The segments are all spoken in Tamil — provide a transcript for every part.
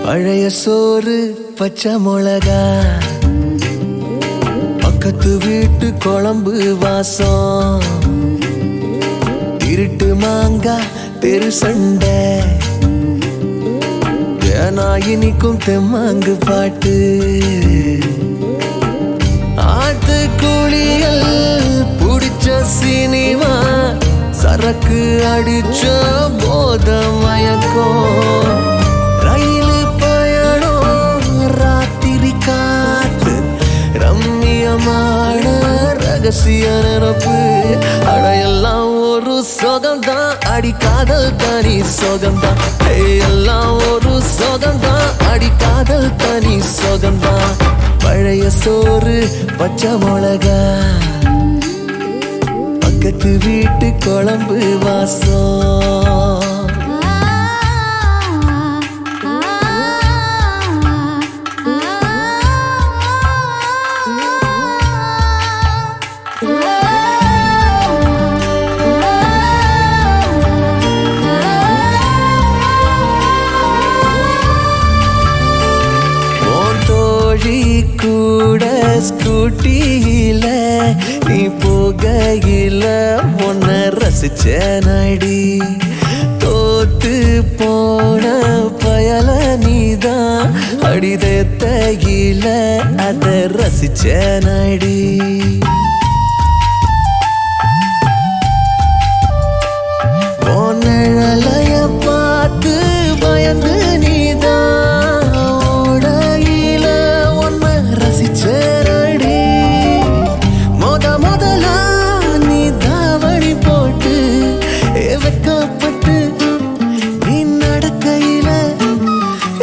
பழைய சோறு பச்சை மிளகா, பக்கத்து வீட்டு குழம்பு வாசம், இருட்டு மாங்கா தெரு சண்டை, ஏனா இனிக்கும் தெம்மாங்கு பாட்டு, ஆட்டு குளியல் புடிச்ச சினிமா, சரக்கு அடிச்ச போத மயக்கம், ரயிலு பயணம் ராத்திரி காத்து, ரம்மியமான ரகசிய நிரப்பு, அடையெல்லாம் ஒரு சொகம்தான், அடி காதல் தனி சொகம்தான், எல்லாம் ஒரு சொகம்தான், அடி காதல் தனி சொகம்தான். பழைய சோறு பச்சை மிளகா, பக்கத்து வீட்டு குழம்பு வாசம். கூட ஸ்கூட்டியில நீ போகையில உன்ன ரசிச்ச நடி, தோத்து போன பயல நீதான் அடிதையில அத ரசிச்ச நடி. உன்னழைய பார்த்து பயந்து நீதான் ஓடையில உன்னை ரசிச்சடி, முதலா நீ தாவணி போட்டு வெக்கப்பட்டு நீ நடக்கையில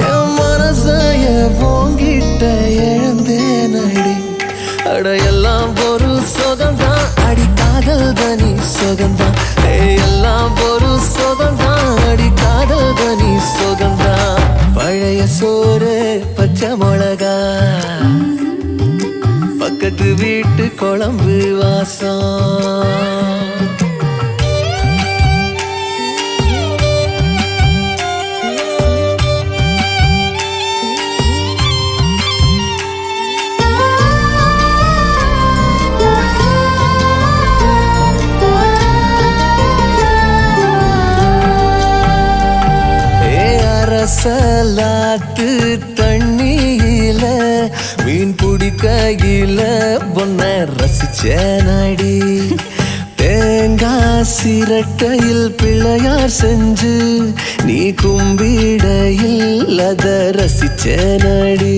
என் மனசைய போங்கிட்ட எழுந்தேனடி, அடையெல்லாம் ஒரு சொகம்தான், அடி காதல் தனி சொகம்தான், எல்லாம் ஒரு சொகம்தான், அடி காதல் தனி சொகம்தான். பழைய சோறு பச்சை மிளகா, பக்கத்து வீட்டு குழம்பு வாசம். சலாத்து தண்ணியில மீன் பிடிக்கையில பொன்ன ரசிச்ச நடி, தேங்காய் சிரட்டையில் பிள்ளையார் செஞ்சு நீ கும்பிடையில் அத ரசிச்ச நடி.